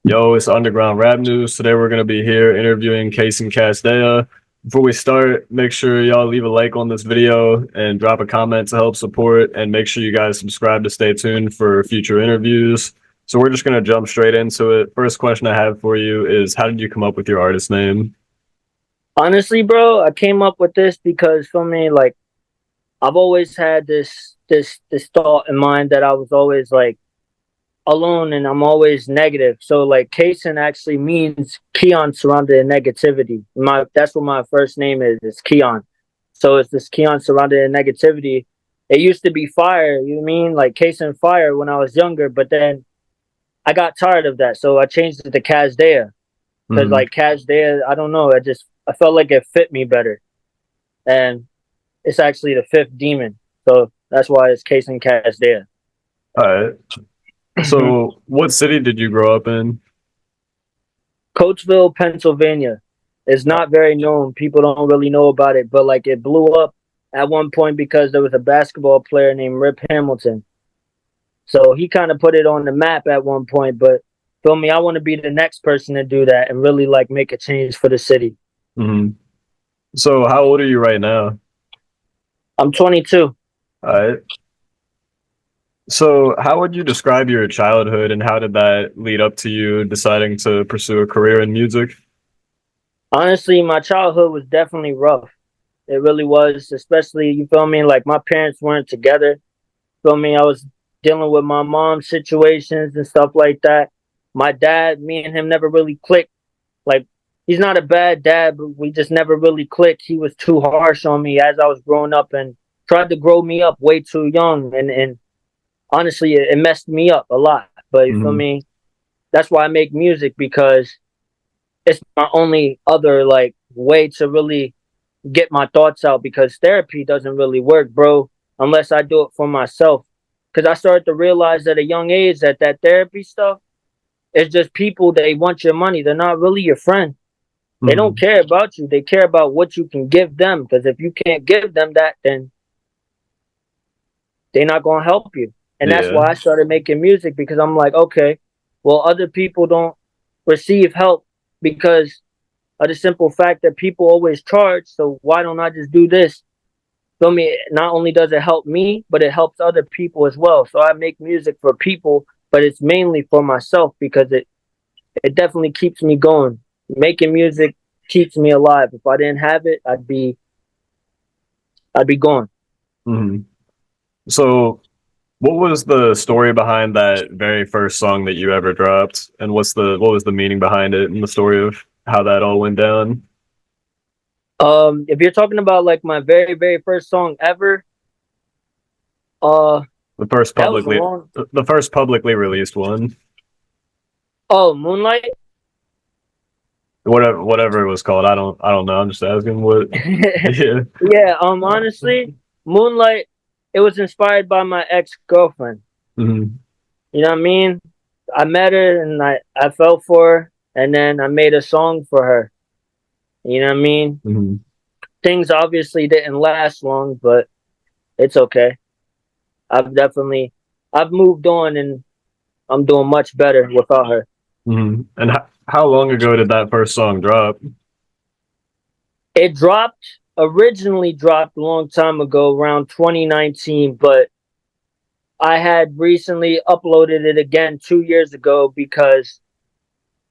Yo, it's Underground Rap News. Today we're gonna be here interviewing Ksinkasdeya. Before we start, make sure y'all leave a like on this video and drop a comment to help support, and make sure you guys subscribe to stay tuned for future interviews. So we're just gonna jump straight into it. First question I have for you is, how did you come up with your artist name? Honestly, bro, I came up with this because for me, like I've always had this thought in mind that I was always like alone and I'm always negative. So like Kason actually means Keon surrounded in negativity. That's what my first name is. It's Keon. So it's this Keon surrounded in negativity. It used to be fire, you know what I mean? Like Kason fire when I was younger, but then I got tired of that. So I changed it to Kazdea. Because Hmm. like Kazdea, I don't know, I felt like it fit me better. And it's actually the fifth demon. So that's why it's Case and Cast there. All right. So what city did you grow up in? Coatesville, Pennsylvania is not very known. People don't really know about it, but like it blew up at one point because there was a basketball player named Rip Hamilton. So he kind of put it on the map at one point. But feel me, I want to be the next person to do that and really like make a change for the city. Hmm. So how old are you right now? I'm 22. All right. So how would you describe your childhood, and how did that lead up to you deciding to pursue a career in music? Honestly, my childhood was definitely rough. It really was, especially, you feel me? Like my parents weren't together. Feel me? I was dealing with my mom's situations and stuff like that. My dad, me and him never really clicked. Like he's not a bad dad, but we just never really clicked. He was too harsh on me as I was growing up and tried to grow me up way too young. And honestly, it messed me up a lot. But you feel Hmm. me? That's why I make music because it's my only other like way to really get my thoughts out because therapy doesn't really work, bro, unless I do it for myself. Because I started to realize at a young age that that therapy stuff is just people. They want your money. They're not really your friend. They don't Hmm. care about you. They care about what you can give them. Because if you can't give them that, then they're not gonna help you. And that's Yeah. why I started making music because I'm like, okay, well, other people don't receive help because of the simple fact that people always charge. So why don't I just do this? Feel me? Not only does it help me, but it helps other people as well. So I make music for people, but it's mainly for myself because it definitely keeps me going. Making music keeps me alive. If I didn't have it, I'd be gone. Hmm. So what was the story behind that very first song that you ever dropped? And what was the meaning behind it and the story of how that all went down? If you're talking about like my very first song ever, uh, The first that was a publicly long. the first publicly released one. Oh, Moonlight. Whatever it was called. I don't know. I'm just asking what. Yeah. Yeah. Honestly, Moonlight. It was inspired by my ex girlfriend. Hmm. You know what I mean? I met her and I fell for her and then I made a song for her. You know what I mean? Hmm. Things obviously didn't last long, but it's okay. I've moved on and I'm doing much better without her. Hmm. And how long ago did that first song drop? It originally dropped a long time ago, around 2019, but I had recently uploaded it again 2 years ago because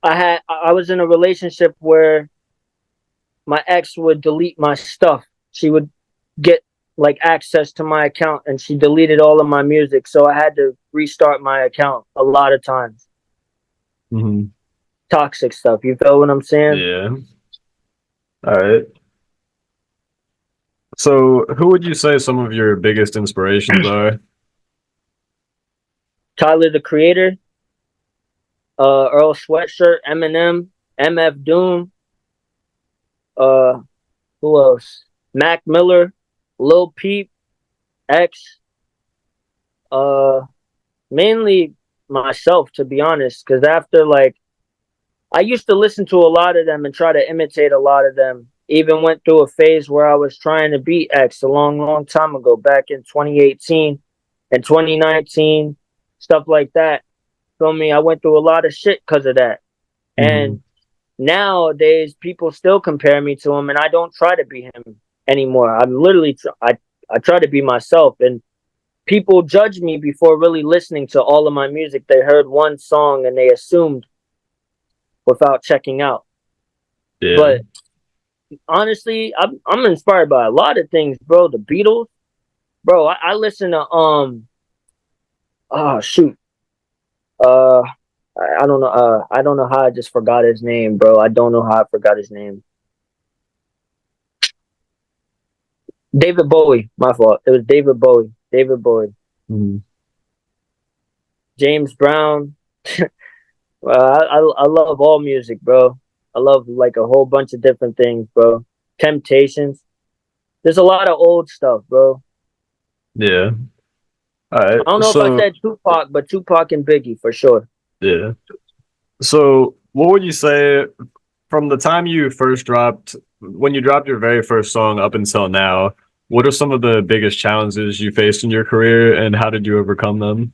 I was in a relationship where my ex would delete my stuff. She would get like access to my account and she deleted all of my music. So I had to restart my account a lot of times. Hmm. Toxic stuff. You feel what I'm saying? Yeah. All right. So who would you say some of your biggest inspirations are? Tyler the Creator, Earl Sweatshirt, Eminem, MF Doom, uh, who else? Mac Miller, Lil Peep, X, uh, mainly myself to be honest. Because after like I used to listen to a lot of them and try to imitate a lot of them. Even went through a phase where I was trying to beat X a long time ago, back in 2018 and 2019, stuff like that. Feel me? I went through a lot of shit because of that. Mm-hmm. And nowadays, people still compare me to him, and I don't try to be him anymore. I'm literally, I try to be myself. And people judge me before really listening to all of my music. They heard one song and they assumed without checking out. Yeah. But honestly, I'm inspired by a lot of things, bro. The Beatles, bro. I listen to oh shoot, uh, I don't know, I don't know how I just forgot his name, bro. I don't know how I forgot his name. David Bowie, my fault. It was David Bowie. David Bowie. Mm-hmm. James Brown. I love all music, bro. I love like a whole bunch of different things, bro. Temptations. There's a lot of old stuff, bro. Yeah. All right. I don't know if I So said Tupac, but Tupac and Biggie for sure. yeah. So what would you say from the time you first dropped, when you dropped your very first song up until now? What are some of the biggest challenges you faced in your career, and how did you overcome them?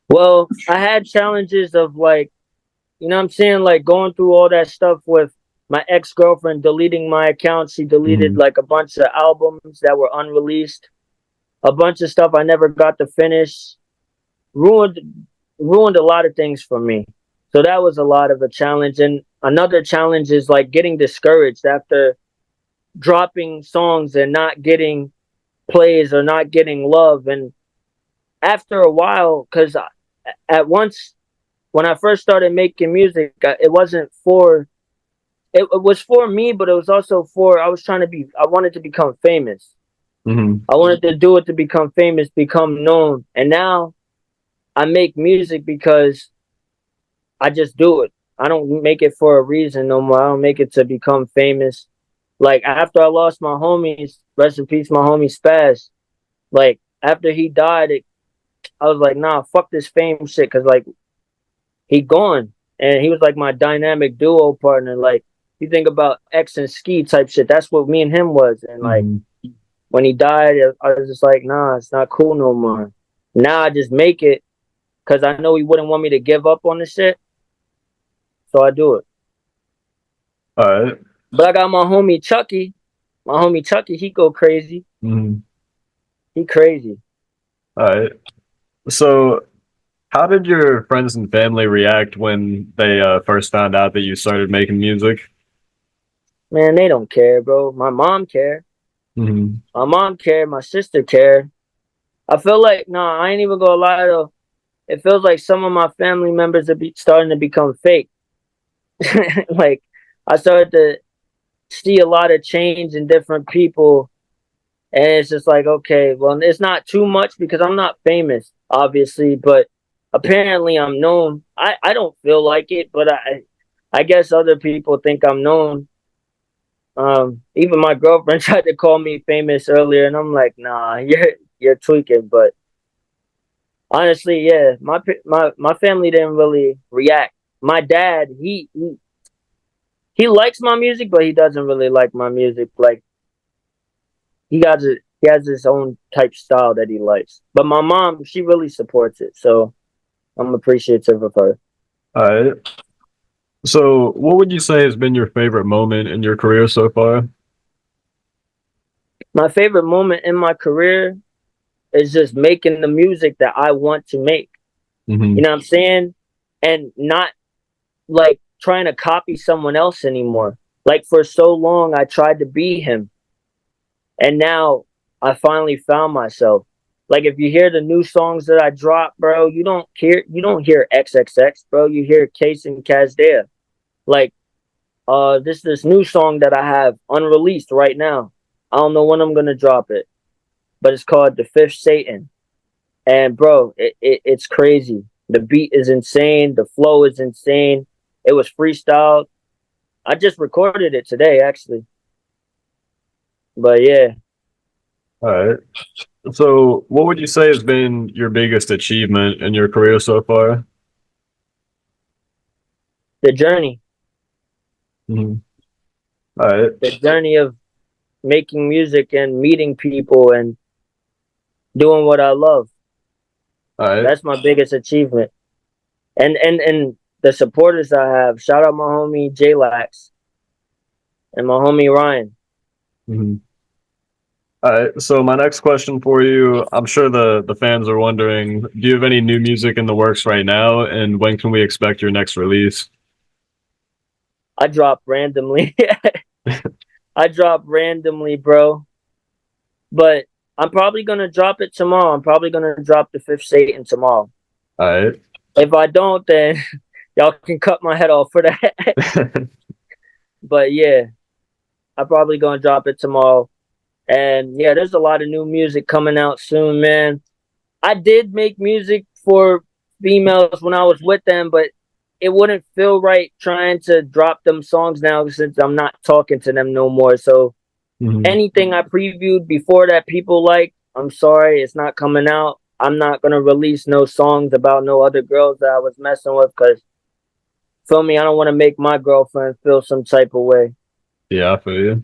Well, I had challenges of like, you know what I'm saying, like going through all that stuff with my ex-girlfriend deleting my account. She deleted Mm-hmm. like a bunch of albums that were unreleased, a bunch of stuff I never got to finish. Ruined ruined a lot of things for me. So that was a lot of a challenge. And another challenge is like getting discouraged after dropping songs and not getting plays or not getting love. And after a while, because at once when I first started making music, it wasn't for it was for me, but it was also for I wanted to become famous. Mm-hmm. I wanted to do it to become famous, become known. And now I make music because I just do it. I don't make it for a reason no more. I don't make it to become famous. Like after I lost my homies, rest in peace, my homie Spaz. Like after he died, I was like, nah, fuck this fame shit, cause like he gone, and he was like my dynamic duo partner. Like you think about X and Ski type shit, that's what me and him was. And like Mm-hmm. when he died, I was just like, nah, it's not cool no more. Now I just make it, cause I know he wouldn't want me to give up on the shit, so I do it. All right. But I got my homie Chucky. My homie Chucky, he go crazy. Mm-hmm. He crazy. All right. So how did your friends and family react when they first found out that you started making music? Man, they don't care, bro. My mom care. Mm-hmm. My mom care. My sister care. I feel like, nah, I ain't even gonna lie though. It feels like some of my family members starting to become fake. Like, I started to see a lot of change in different people. And it's just like, okay, well, it's not too much because I'm not famous, obviously, but apparently I'm known. I don't feel like it, but I guess other people think I'm known. Even my girlfriend tried to call me famous earlier, and I'm like, nah, you're tweaking. But honestly, yeah, my family didn't really react. My dad, he likes my music, but he doesn't really like my music. Like he has his own type style that he likes. But my mom, she really supports it, so I'm appreciative of her. All right. So what would you say has been your favorite moment in your career so far? My favorite moment in my career is just making the music that I want to make. Mm-hmm. You know what I'm saying? And not like trying to copy someone else anymore. Like for so long I tried to be him. And now I finally found myself. Like if you hear the new songs that I drop, bro, you don't hear XXX, bro. You hear Ksinkasdeya. Like this new song that I have unreleased right now. I don't know when I'm gonna drop it, but it's called The Fifth Satan. And bro, it's crazy. The beat is insane. The flow is insane. It was freestyled. I just recorded it today, actually. But yeah, All right. So what would you say has been your biggest achievement in your career so far? the journey, Mm-hmm. All right. the journey of making music and meeting people and doing what I love. All right. That's my biggest achievement. And the supporters I have. Shout out my homie J Lax and my homie Ryan. Mhm. All right. So my next question for you, I'm sure the fans are wondering, do you have any new music in the works right now, and when can we expect your next release? I drop randomly. I drop randomly, bro. But I'm probably gonna drop it tomorrow. I'm probably gonna drop the Fifth Satan tomorrow. All right. If I don't, then y'all can cut my head off for that. But yeah, I'm probably gonna drop it tomorrow. And yeah, there's a lot of new music coming out soon, man. I did make music for females when I was with them, but it wouldn't feel right trying to drop them songs now since I'm not talking to them no more. So Mhm. anything I previewed before that people like, I'm sorry, it's not coming out. I'm not gonna release no songs about no other girls that I was messing with because feel me, I don't want to make my girlfriend feel some type of way. Yeah, I feel you.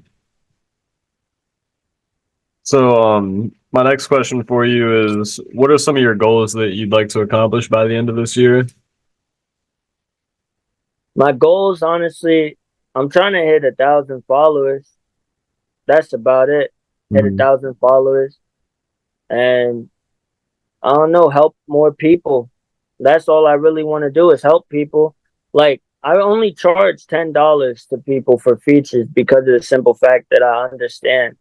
So, my next question for you is, what are some of your goals that you'd like to accomplish by the end of this year? My goals, honestly, I'm trying to hit 1,000 followers. That's about it. Hit a Mhm. thousand followers, and I don't know, help more people. That's all I really want to do is help people. Like I only charge $10 to people for features because of the simple fact that I understand.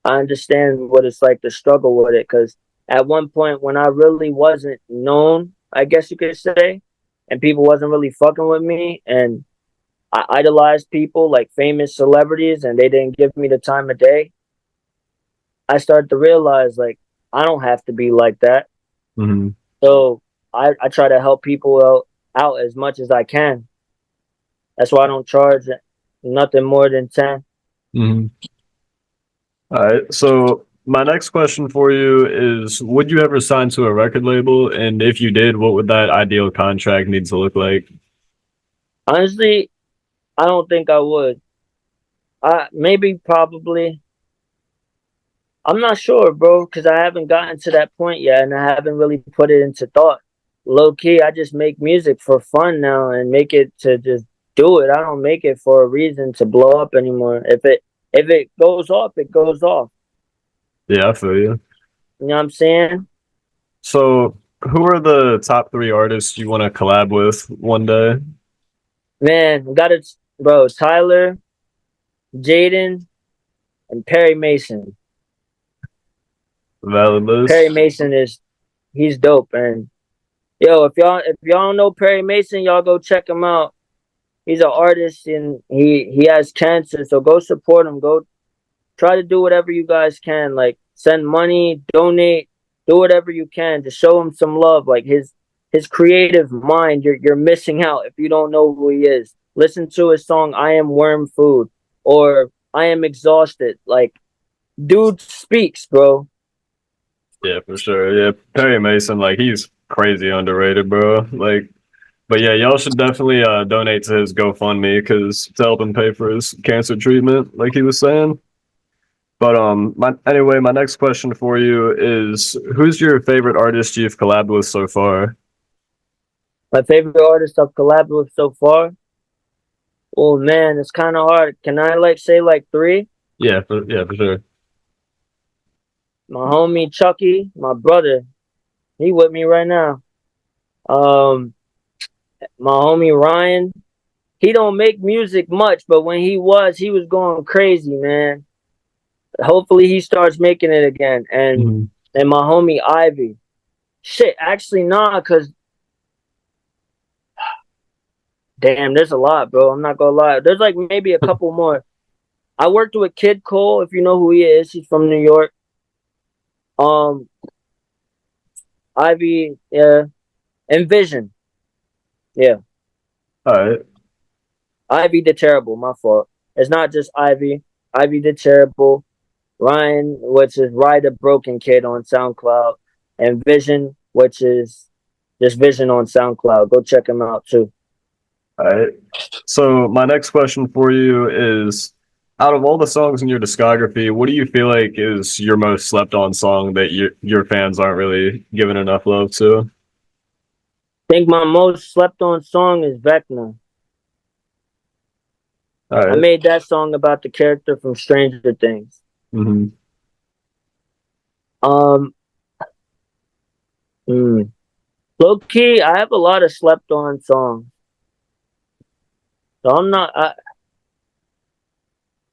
I understand what it's like to struggle with it. Because at one point when I really wasn't known, I guess you could say, and people wasn't really fucking with me, and I idolized people like famous celebrities, and they didn't give me the time of day. I started to realize like I don't have to be like that. Mhm. So I try to help people out as much as I can. That's why I don't charge nothing more than 10. Mhm. All right. So, my next question for you is, would you ever sign to a record label? And if you did, what would that ideal contract need to look like? Honestly, I don't think I would. I maybe probably. I'm not sure, bro, because I haven't gotten to that point yet, and I haven't really put it into thought. Low key, I just make music for fun now and make it to just do it. I don't make it for a reason to blow up anymore. If it goes off, it goes off. Yeah, I feel you. You know what I'm saying? So, who are the top three artists you want to collab with one day? Man, got it, bro. Tyler, Jaden, and Perry Mason. Valid Perry list. Mason is he's dope, and yo, if y'all don't know Perry Mason, y'all go check him out. He's an artist and he has cancer, so go support him. Go try to do whatever you guys can, like send money, donate, do whatever you can to show him some love. Like his creative mind, you're missing out if you don't know who he is. Listen to his song "I Am Worm Food" or "I Am Exhausted." Like dude speaks, bro. Yeah, for sure. Yeah, Perry Mason, like he's crazy underrated, bro. Like, but yeah, y'all should definitely donate to his GoFundMe because to help him pay for his cancer treatment, like he was saying. But my next question for you is, who's your favorite artist you've collabed with so far? My favorite artist I've collabed with so far. Oh man, it's kind of hard. Can I like say like three? Yeah, for sure. My homie Chucky, my brother, he with me right now. Um, my homie Ryan, he don't make music much, but when he was going crazy, man. Hopefully he starts making it again. Mhm. And my homie Ivy. Shit, actually nah, cause damn, there's a lot, bro. I'm not gonna lie. There's like maybe a couple more. I worked with Kid Cole, if you know who he is. He's from New York. Um, Ivy, yeah, and Vision, yeah. All right. Ivy did terrible. My fault. It's not just Ivy. Ivy did terrible. Ryan, which is Ride a Broken Kid on SoundCloud, and Vision, which is just Vision on SoundCloud. Go check him out too. All right. So my next question for you is, out of all the songs in your discography, what do you feel like is your most slept on song that your fans aren't really giving enough love to? Think my most slept on song is Vecna. All I right. made that song about the character from Stranger Things. Mm-hmm. Um, mm, Low key, I have a lot of slept on songs. So I'm not. I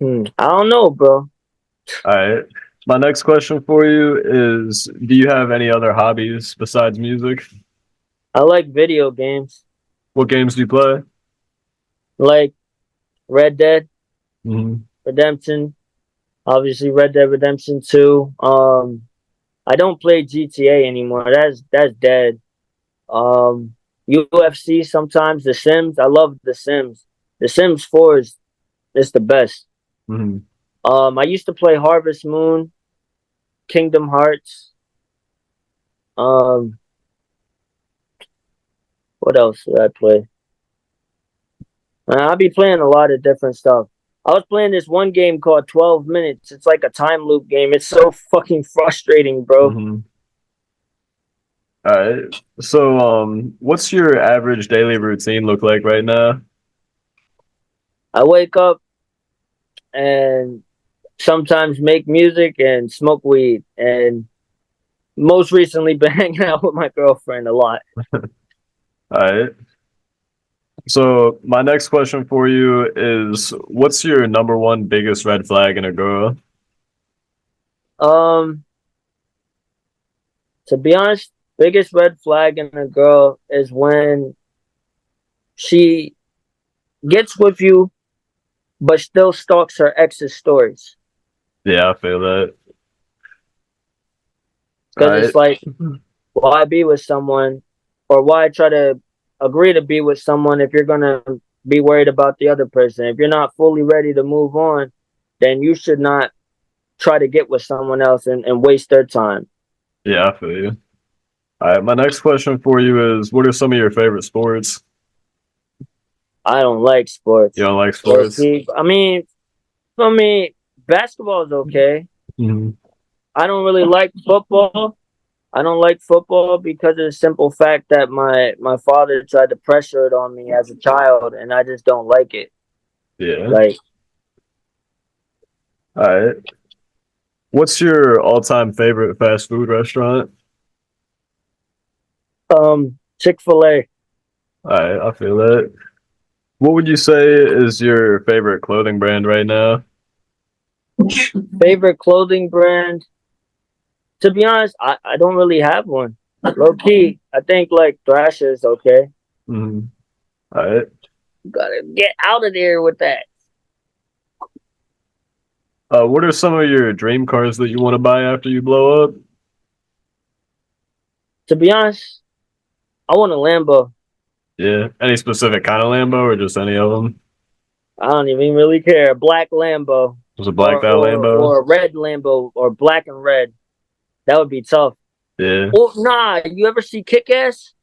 don't know, bro. All right. My next question for you is, do you have any other hobbies besides music? I like video games, What games do you play? like Red Dead Mm-hmm. Redemption. Obviously, Red Dead Redemption 2. I don't play GTA anymore. That's dead. UFC sometimes. The Sims. I love The Sims. The Sims 4 is the best. Mm-hmm. I used to play Harvest Moon, Kingdom Hearts. Um, what else did I play? I'll be playing a lot of different stuff. I was playing this one game called 12 Minutes. It's like a time loop game. It's so fucking frustrating, bro. Mm-hmm. All right. So, what's your average daily routine look like right now? I wake up and sometimes make music and smoke weed. And most recently been hanging out with my girlfriend a lot. All right. So, my next question for you is, what's your number one biggest red flag in a girl? Um, to be honest, biggest red flag in a girl is when she gets with you but still stalks her ex's stories. Yeah, I feel that. All Because right. it's like, why be with someone or why try to agree to be with someone if you're going to be worried about the other person? If you're not fully ready to move on, then you should not try to get with someone else and waste their time. Yeah, I feel you. All right. My next question for you is, what are some of your favorite sports? I don't like You sports. don't like Low sports? key. I mean, for me, basketball is okay. Mm-hmm. I don't really like football. I don't like football because of the simple fact that my father tried to pressure it on me as a child, and I just don't like it. Yeah. Like, All right. What's your all-time favorite fast food restaurant? Chick-fil-A. All right, I feel that. What would you say is your favorite clothing brand right now? Favorite clothing brand? To be honest, I don't really have one. Low key, I think like Thrasher is okay. Mm-hmm. All right. Gotta get out of there with that. What are some of your dream cars that you want to buy after you blow up? To be honest, I want a Lambo. Yeah. Any specific kind of Lambo or just any of them? I don't even really care. A black Lambo, Was it blacked or out or Lambo? or a red Lambo, or black and red. That would be tough. Yeah. Oh nah, you ever see Kick Ass?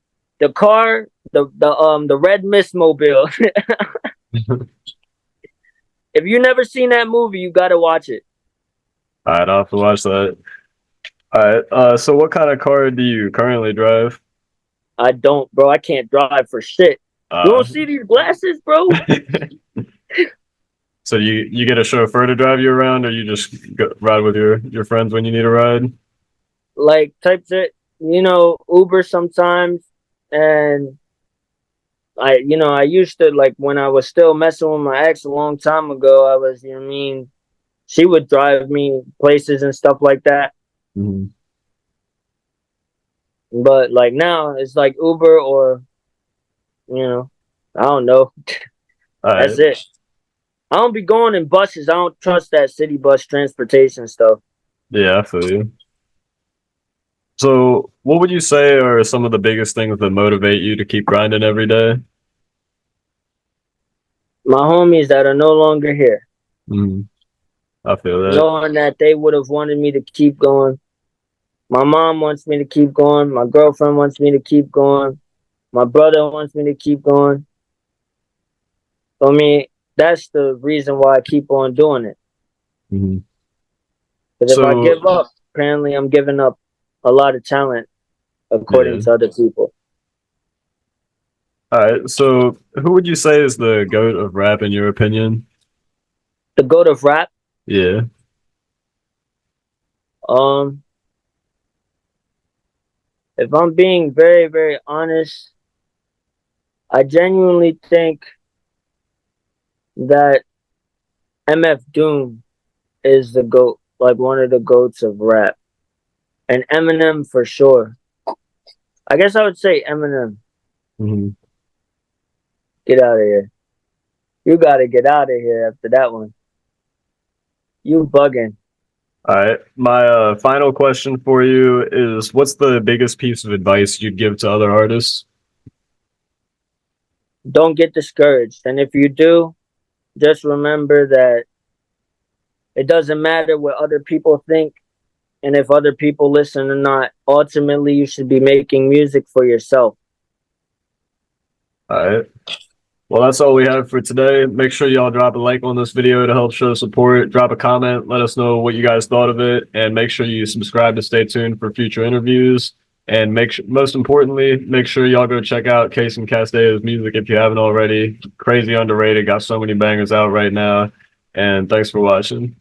The car, the red Miss Mobile. If you never seen that movie, you gotta watch it. All right, I'll have to watch that. All right. So what kind of car do you currently drive? I don't, bro. I can't drive for shit. You Uh, don't see these glasses, bro? so you get a chauffeur to drive you around, or you just ride with your friends when you need a ride? Like type shit, Uber sometimes, and I used to like when I was still messing with my ex a long time ago. I was, you know what I mean. She would drive me places and stuff like that. Mhm. But like now, it's like Uber or I don't know. All That's right. it. I don't be going in buses. I don't trust that city bus transportation stuff. Yeah, I feel you. So, what would you say are some of the biggest things that motivate you to keep grinding every day? My homies that are no longer here, Mhm. I feel that. knowing that they would have wanted me to keep going. My mom wants me to keep going. My girlfriend wants me to keep going. My brother wants me to keep going. I mean, that's the reason why I keep on doing it. Mhm. Because if I So, give up, apparently I'm giving up a lot of talent, according yeah. to other people. All right. So, who would you say is the GOAT of rap in your opinion? The goat of rap. Yeah. Um, if I'm being very, very honest, I genuinely think that MF Doom is the goat, like one of the goats of rap, and Eminem for sure. I guess I would say Eminem. Mhm. Get out of here. You gotta get out of here after that one. You bugging. All right. My final question for you is what's the biggest piece of advice you'd give to other artists? Don't get discouraged. And if you do, just remember that it doesn't matter what other people think and if other people listen or not. Ultimately, you should be making music for yourself. All right. Well, that's all we have for today. Make sure y'all drop a like on this video to help show support. Drop a comment. Let us know what you guys thought of it. And make sure you subscribe to stay tuned for future interviews. And most importantly, make sure y'all go check out Ksinkasdeya's music if you haven't already. Crazy underrated. Got so many bangers out right now. And thanks for watching.